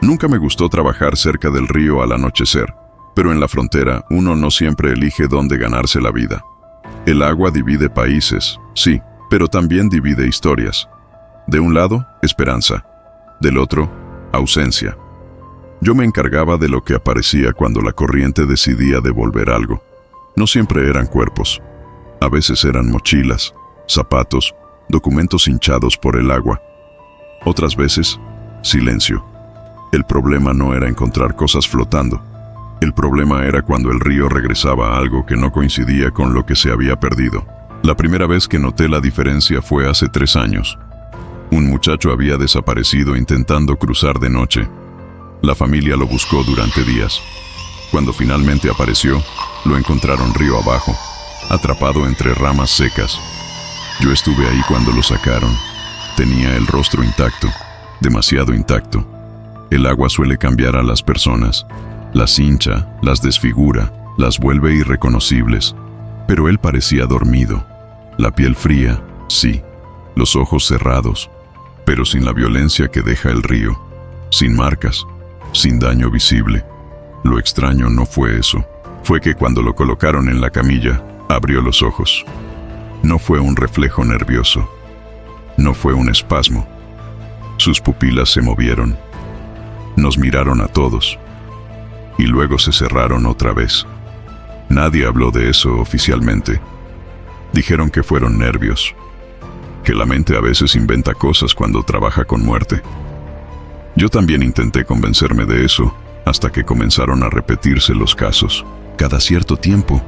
Nunca me gustó trabajar cerca del río al anochecer, pero en la frontera uno no siempre elige dónde ganarse la vida. El agua divide países, sí, pero también divide historias. De un lado, esperanza. Del otro, ausencia. Yo me encargaba de lo que aparecía cuando la corriente decidía devolver algo. No siempre eran cuerpos. A veces eran mochilas, zapatos, documentos hinchados por el agua. Otras veces, silencio. El problema no era encontrar cosas flotando. El problema era cuando el río regresaba a algo que no coincidía con lo que se había perdido. La primera vez que noté la diferencia fue hace 3 años. Un muchacho había desaparecido intentando cruzar de noche. La familia lo buscó durante días. Cuando finalmente apareció, lo encontraron río abajo, atrapado entre ramas secas. Yo estuve ahí cuando lo sacaron. Tenía el rostro intacto, demasiado intacto. El agua suele cambiar a las personas. Las hincha, las desfigura, las vuelve irreconocibles. Pero él parecía dormido. La piel fría, sí. Los ojos cerrados, pero sin la violencia que deja el río. Sin marcas, sin daño visible. Lo extraño no fue eso. Fue que cuando lo colocaron en la camilla, abrió los ojos. No fue un reflejo nervioso. No fue un espasmo. Sus pupilas se movieron. Nos miraron a todos. Y luego se cerraron otra vez. Nadie habló de eso oficialmente. Dijeron que fueron nervios. Que la mente a veces inventa cosas cuando trabaja con muerte. Yo también intenté convencerme de eso, hasta que comenzaron a repetirse los casos. Cada cierto tiempo,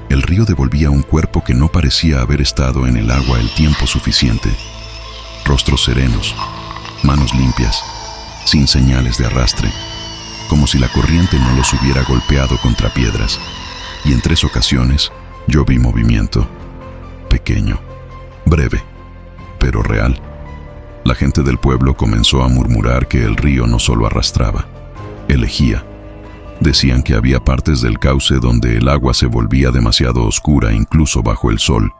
el río devolvía un cuerpo que no parecía haber estado en el agua el tiempo suficiente. Rostros serenos, manos limpias, sin señales de arrastre, como si la corriente no los hubiera golpeado contra piedras. Y en 3 ocasiones, yo vi movimiento. Pequeño, breve, pero real. La gente del pueblo comenzó a murmurar que el río no solo arrastraba, elegía. Decían que había partes del cauce donde el agua se volvía demasiado oscura incluso bajo el sol.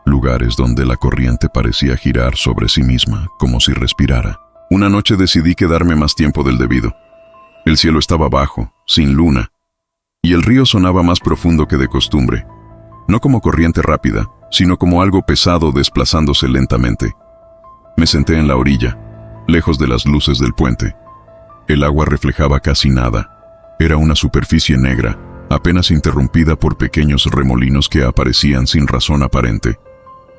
Lugares donde la corriente parecía girar sobre sí misma, como si respirara. Una noche decidí quedarme más tiempo del debido. El cielo estaba bajo, sin luna, y el río sonaba más profundo que de costumbre. No como corriente rápida, sino como algo pesado desplazándose lentamente. Me senté en la orilla, lejos de las luces del puente. El agua reflejaba casi nada. Era una superficie negra, apenas interrumpida por pequeños remolinos que aparecían sin razón aparente.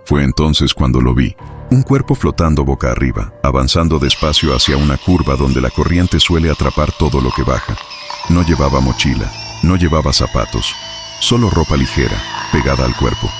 Fue entonces cuando lo vi. Un cuerpo flotando boca arriba, avanzando despacio hacia una curva donde la corriente suele atrapar todo lo que baja. No llevaba mochila, no llevaba zapatos, solo ropa ligera, pegada al cuerpo.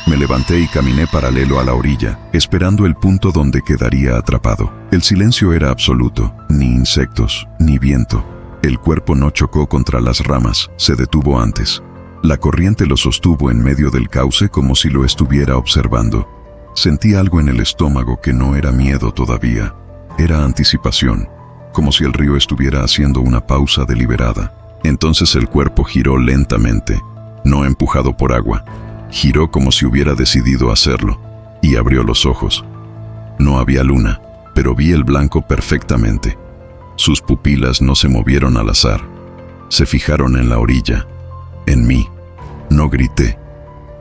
Me levanté y caminé paralelo a la orilla, esperando el punto donde quedaría atrapado. El silencio era absoluto, ni insectos, ni viento. El cuerpo no chocó contra las ramas, se detuvo antes. La corriente lo sostuvo en medio del cauce como si lo estuviera observando. Sentí algo en el estómago que no era miedo todavía, era anticipación, como si el río estuviera haciendo una pausa deliberada. Entonces el cuerpo giró lentamente, no empujado por agua. Giró como si hubiera decidido hacerlo, y abrió los ojos. No había luna, pero vi el blanco perfectamente. Sus pupilas no se movieron al azar. Se fijaron en la orilla, en mí. No grité,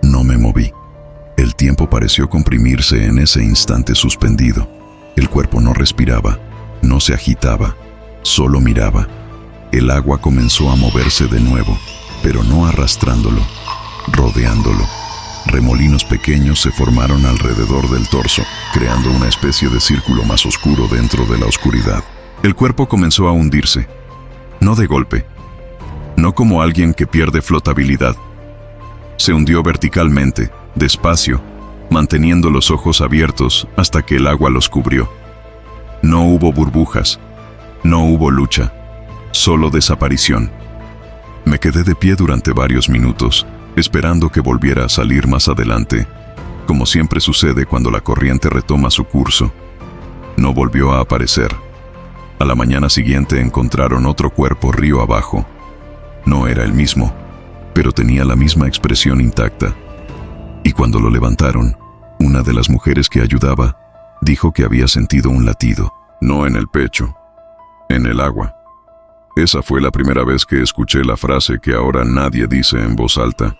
no me moví. El tiempo pareció comprimirse en ese instante suspendido. El cuerpo no respiraba, no se agitaba, solo miraba. El agua comenzó a moverse de nuevo, pero no arrastrándolo, rodeándolo. Remolinos pequeños se formaron alrededor del torso, creando una especie de círculo más oscuro dentro de la oscuridad. El cuerpo comenzó a hundirse, no de golpe, no como alguien que pierde flotabilidad. Se hundió verticalmente, despacio, manteniendo los ojos abiertos hasta que el agua los cubrió. No hubo burbujas, no hubo lucha, solo desaparición. Me quedé de pie durante varios minutos, esperando que volviera a salir más adelante, como siempre sucede cuando la corriente retoma su curso. No volvió a aparecer. A la mañana siguiente encontraron otro cuerpo río abajo. No era el mismo, pero tenía la misma expresión intacta. Y cuando lo levantaron, una de las mujeres que ayudaba dijo que había sentido un latido, no en el pecho, en el agua. Esa fue la primera vez que escuché la frase que ahora nadie dice en voz alta: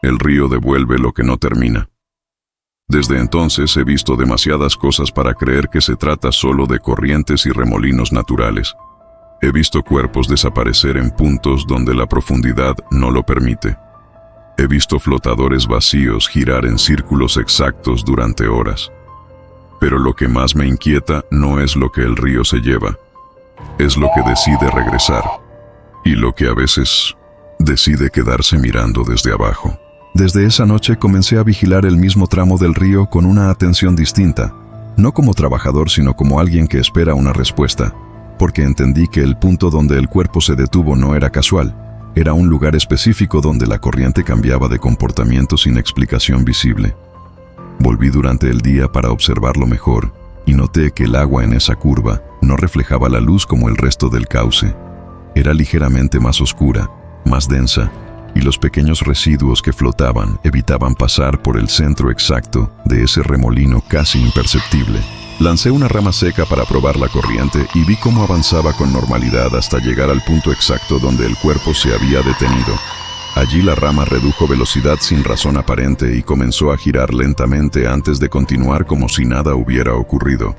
el río devuelve lo que no termina. Desde entonces he visto demasiadas cosas para creer que se trata solo de corrientes y remolinos naturales. He visto cuerpos desaparecer en puntos donde la profundidad no lo permite. He visto flotadores vacíos girar en círculos exactos durante horas. Pero lo que más me inquieta no es lo que el río se lleva, es lo que decide regresar, y lo que a veces decide quedarse mirando desde abajo. Desde esa noche comencé a vigilar el mismo tramo del río con una atención distinta, no como trabajador sino como alguien que espera una respuesta, porque entendí que el punto donde el cuerpo se detuvo no era casual, era un lugar específico donde la corriente cambiaba de comportamiento sin explicación visible. Volví durante el día para observarlo mejor, y noté que el agua en esa curva no reflejaba la luz como el resto del cauce. Era ligeramente más oscura, más densa, y los pequeños residuos que flotaban evitaban pasar por el centro exacto de ese remolino casi imperceptible. Lancé una rama seca para probar la corriente y vi cómo avanzaba con normalidad hasta llegar al punto exacto donde el cuerpo se había detenido. Allí la rama redujo velocidad sin razón aparente y comenzó a girar lentamente antes de continuar como si nada hubiera ocurrido.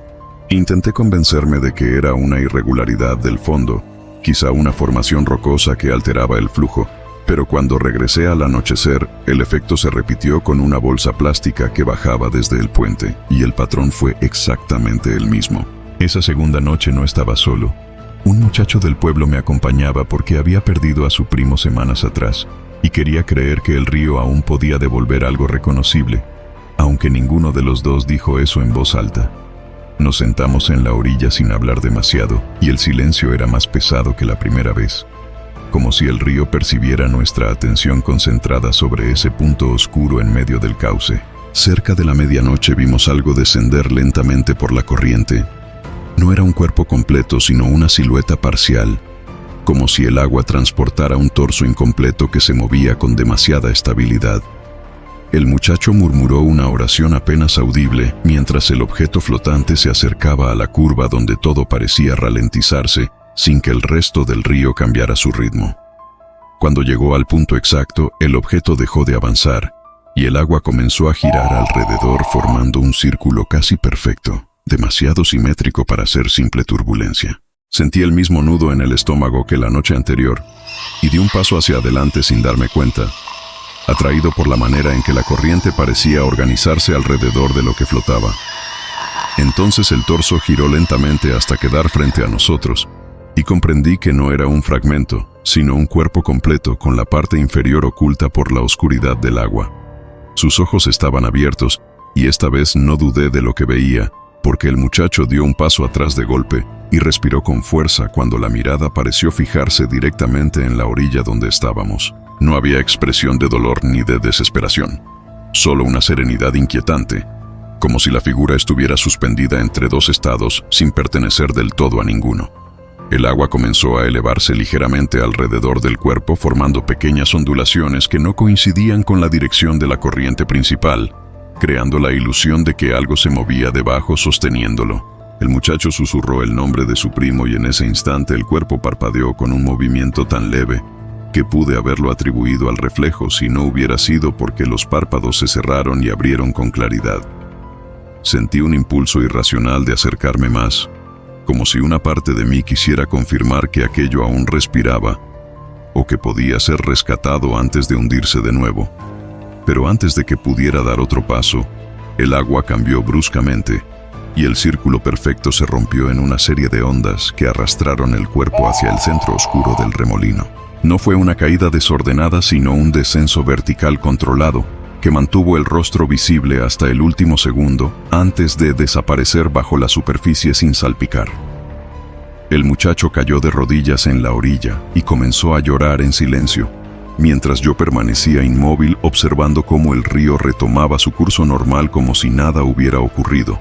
Intenté convencerme de que era una irregularidad del fondo, quizá una formación rocosa que alteraba el flujo, pero cuando regresé al anochecer, el efecto se repitió con una bolsa plástica que bajaba desde el puente, y el patrón fue exactamente el mismo. Esa segunda noche no estaba solo. Un muchacho del pueblo me acompañaba porque había perdido a su primo semanas atrás, y quería creer que el río aún podía devolver algo reconocible, aunque ninguno de los dos dijo eso en voz alta. Nos sentamos en la orilla sin hablar demasiado, y el silencio era más pesado que la primera vez, como si el río percibiera nuestra atención concentrada sobre ese punto oscuro en medio del cauce. Cerca de la medianoche vimos algo descender lentamente por la corriente. No era un cuerpo completo, sino una silueta parcial, como si el agua transportara un torso incompleto que se movía con demasiada estabilidad. El muchacho murmuró una oración apenas audible mientras el objeto flotante se acercaba a la curva donde todo parecía ralentizarse sin que el resto del río cambiara su ritmo. Cuando llegó al punto exacto, el objeto dejó de avanzar y el agua comenzó a girar alrededor formando un círculo casi perfecto, demasiado simétrico para ser simple turbulencia. Sentí el mismo nudo en el estómago que la noche anterior y di un paso hacia adelante sin darme cuenta, atraído por la manera en que la corriente parecía organizarse alrededor de lo que flotaba. Entonces el torso giró lentamente hasta quedar frente a nosotros, y comprendí que no era un fragmento, sino un cuerpo completo con la parte inferior oculta por la oscuridad del agua. Sus ojos estaban abiertos, y esta vez no dudé de lo que veía, porque el muchacho dio un paso atrás de golpe y respiró con fuerza cuando la mirada pareció fijarse directamente en la orilla donde estábamos. No había expresión de dolor ni de desesperación, solo una serenidad inquietante, como si la figura estuviera suspendida entre dos estados sin pertenecer del todo a ninguno. El agua comenzó a elevarse ligeramente alrededor del cuerpo, formando pequeñas ondulaciones que no coincidían con la dirección de la corriente principal, creando la ilusión de que algo se movía debajo sosteniéndolo. El muchacho susurró el nombre de su primo y en ese instante el cuerpo parpadeó con un movimiento tan leve que pude haberlo atribuido al reflejo si no hubiera sido porque los párpados se cerraron y abrieron con claridad. Sentí un impulso irracional de acercarme más, como si una parte de mí quisiera confirmar que aquello aún respiraba o que podía ser rescatado antes de hundirse de nuevo. Pero antes de que pudiera dar otro paso, el agua cambió bruscamente y el círculo perfecto se rompió en una serie de ondas que arrastraron el cuerpo hacia el centro oscuro del remolino. No fue una caída desordenada, sino un descenso vertical controlado que mantuvo el rostro visible hasta el último segundo antes de desaparecer bajo la superficie sin salpicar. El muchacho cayó de rodillas en la orilla y comenzó a llorar en silencio, mientras yo permanecía inmóvil observando cómo el río retomaba su curso normal como si nada hubiera ocurrido.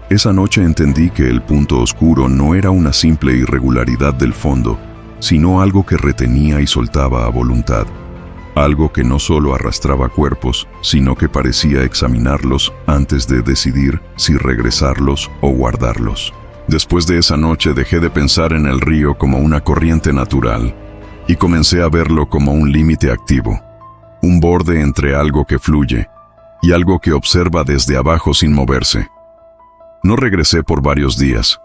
Esa noche entendí que el punto oscuro no era una simple irregularidad del fondo, sino algo que retenía y soltaba a voluntad. Algo que no solo arrastraba cuerpos, sino que parecía examinarlos antes de decidir si regresarlos o guardarlos. Después de esa noche dejé de pensar en el río como una corriente natural y comencé a verlo como un límite activo, un borde entre algo que fluye y algo que observa desde abajo sin moverse. No regresé por varios días,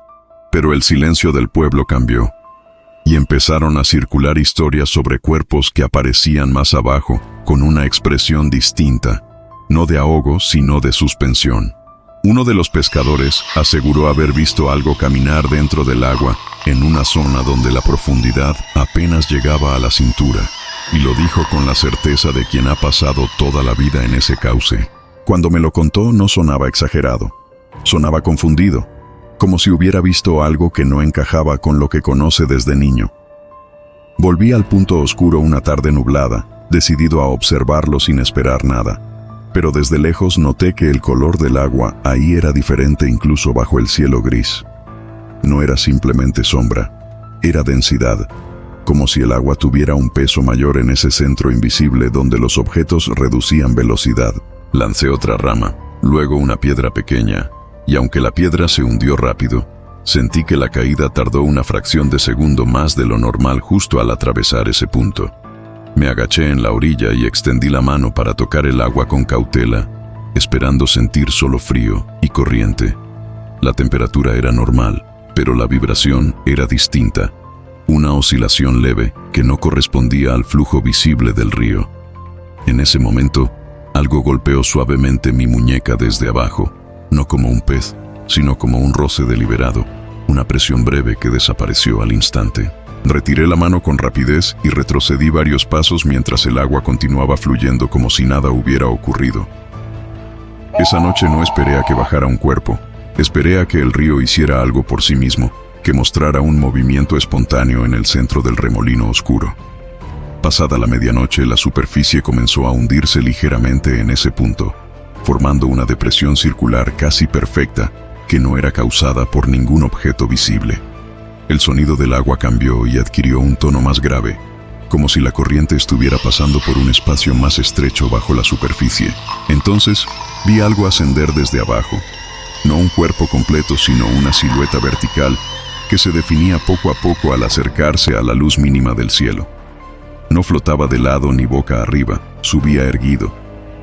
pero el silencio del pueblo cambió y empezaron a circular historias sobre cuerpos que aparecían más abajo con una expresión distinta, no de ahogo sino de suspensión. Uno de los pescadores aseguró haber visto algo caminar dentro del agua en una zona donde la profundidad apenas llegaba a la cintura, y lo dijo con la certeza de quien ha pasado toda la vida en ese cauce. Cuando me lo contó no sonaba exagerado, sonaba confundido, como si hubiera visto algo que no encajaba con lo que conoce desde niño. Volví al punto oscuro una tarde nublada, decidido a observarlo sin esperar nada. Pero desde lejos noté que el color del agua ahí era diferente incluso bajo el cielo gris. No era simplemente sombra, era densidad, como si el agua tuviera un peso mayor en ese centro invisible donde los objetos reducían velocidad. Lancé otra rama, luego una piedra pequeña, y aunque la piedra se hundió rápido, sentí que la caída tardó una fracción de segundo más de lo normal justo al atravesar ese punto. Me agaché en la orilla y extendí la mano para tocar el agua con cautela, esperando sentir solo frío y corriente. La temperatura era normal, pero la vibración era distinta, una oscilación leve que no correspondía al flujo visible del río. En ese momento, algo golpeó suavemente mi muñeca desde abajo, no como un pez, sino como un roce deliberado, una presión breve que desapareció al instante. Retiré la mano con rapidez y retrocedí varios pasos mientras el agua continuaba fluyendo como si nada hubiera ocurrido. Esa noche no esperé a que bajara un cuerpo, esperé a que el río hiciera algo por sí mismo, que mostrara un movimiento espontáneo en el centro del remolino oscuro. Pasada la medianoche, la superficie comenzó a hundirse ligeramente en ese punto, formando una depresión circular casi perfecta que no era causada por ningún objeto visible. El sonido del agua cambió y adquirió un tono más grave, como si la corriente estuviera pasando por un espacio más estrecho bajo la superficie. Entonces, vi algo ascender desde abajo, no un cuerpo completo, sino una silueta vertical que se definía poco a poco al acercarse a la luz mínima del cielo. No flotaba de lado ni boca arriba, subía erguido,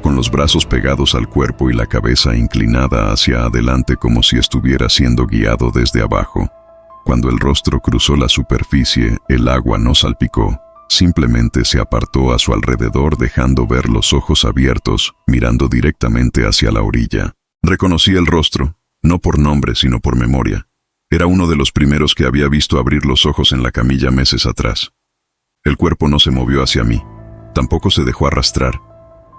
con los brazos pegados al cuerpo y la cabeza inclinada hacia adelante como si estuviera siendo guiado desde abajo. Cuando el rostro cruzó la superficie, el agua no salpicó, simplemente se apartó a su alrededor dejando ver los ojos abiertos, mirando directamente hacia la orilla. Reconocí el rostro, no por nombre sino por memoria. Era uno de los primeros que había visto abrir los ojos en la camilla meses atrás. El cuerpo no se movió hacia mí, tampoco se dejó arrastrar.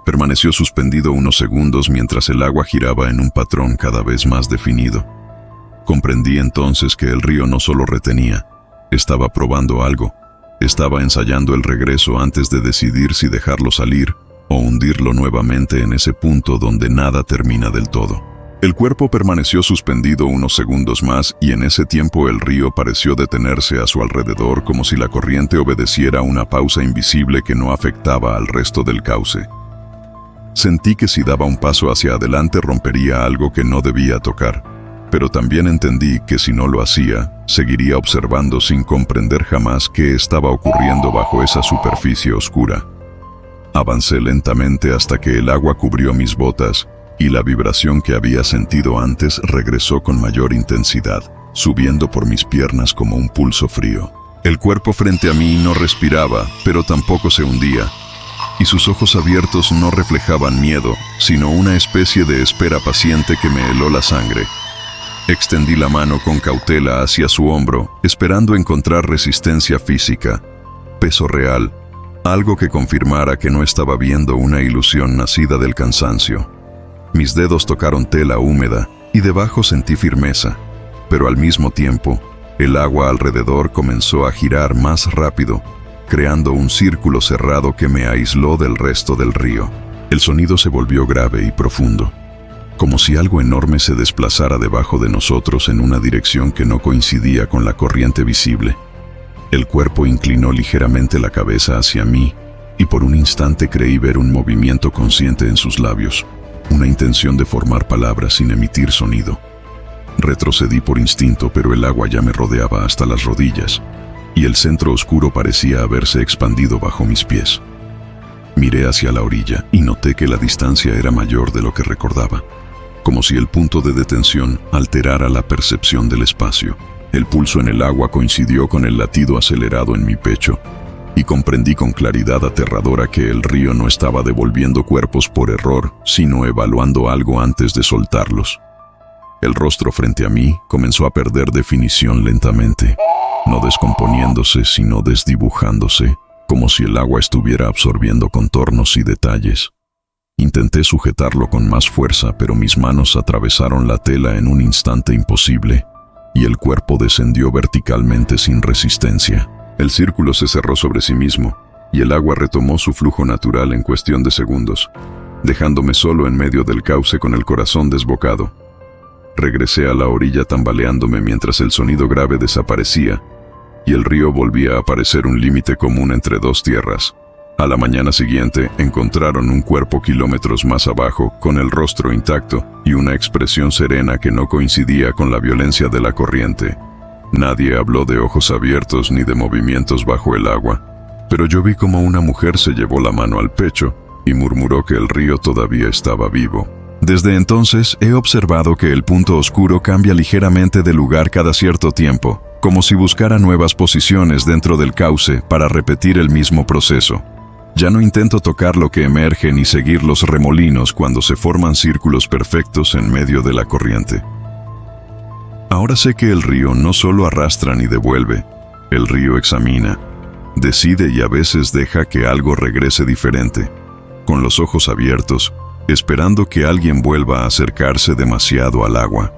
Permaneció suspendido unos segundos mientras el agua giraba en un patrón cada vez más definido. Comprendí entonces que el río no solo retenía, estaba probando algo, estaba ensayando el regreso antes de decidir si dejarlo salir o hundirlo nuevamente en ese punto donde nada termina del todo. El cuerpo permaneció suspendido unos segundos más y en ese tiempo el río pareció detenerse a su alrededor como si la corriente obedeciera a una pausa invisible que no afectaba al resto del cauce. Sentí que si daba un paso hacia adelante rompería algo que no debía tocar. Pero también entendí que si no lo hacía, seguiría observando sin comprender jamás qué estaba ocurriendo bajo esa superficie oscura. Avancé lentamente hasta que el agua cubrió mis botas y la vibración que había sentido antes regresó con mayor intensidad, subiendo por mis piernas como un pulso frío. El cuerpo frente a mí no respiraba, pero tampoco se hundía, y sus ojos abiertos no reflejaban miedo, sino una especie de espera paciente que me heló la sangre. Extendí la mano con cautela hacia su hombro, esperando encontrar resistencia física, peso real, algo que confirmara que no estaba viendo una ilusión nacida del cansancio. Mis dedos tocaron tela húmeda y debajo sentí firmeza, pero al mismo tiempo, el agua alrededor comenzó a girar más rápido, creando un círculo cerrado que me aisló del resto del río. El sonido se volvió grave y profundo, como si algo enorme se desplazara debajo de nosotros en una dirección que no coincidía con la corriente visible. El cuerpo inclinó ligeramente la cabeza hacia mí, y por un instante creí ver un movimiento consciente en sus labios, una intención de formar palabras sin emitir sonido. Retrocedí por instinto, pero el agua ya me rodeaba hasta las rodillas, y el centro oscuro parecía haberse expandido bajo mis pies. Miré hacia la orilla y noté que la distancia era mayor de lo que recordaba, como si el punto de detención alterara la percepción del espacio. El pulso en el agua coincidió con el latido acelerado en mi pecho, y comprendí con claridad aterradora que el río no estaba devolviendo cuerpos por error, sino evaluando algo antes de soltarlos. El rostro frente a mí comenzó a perder definición lentamente, no descomponiéndose, sino desdibujándose, como si el agua estuviera absorbiendo contornos y detalles. Intenté sujetarlo con más fuerza, pero mis manos atravesaron la tela en un instante imposible, y el cuerpo descendió verticalmente sin resistencia. El círculo se cerró sobre sí mismo, y el agua retomó su flujo natural en cuestión de segundos, dejándome solo en medio del cauce con el corazón desbocado. Regresé a la orilla tambaleándome mientras el sonido grave desaparecía, y el río volvía a parecer un límite común entre dos tierras. A la mañana siguiente encontraron un cuerpo kilómetros más abajo, con el rostro intacto y una expresión serena que no coincidía con la violencia de la corriente. Nadie habló de ojos abiertos ni de movimientos bajo el agua, pero yo vi como una mujer se llevó la mano al pecho y murmuró que el río todavía estaba vivo. Desde entonces he observado que el punto oscuro cambia ligeramente de lugar cada cierto tiempo, como si buscara nuevas posiciones dentro del cauce para repetir el mismo proceso. Ya no intento tocar lo que emerge ni seguir los remolinos cuando se forman círculos perfectos en medio de la corriente. Ahora sé que el río no solo arrastra ni devuelve, el río examina, decide y a veces deja que algo regrese diferente, con los ojos abiertos, esperando que alguien vuelva a acercarse demasiado al agua.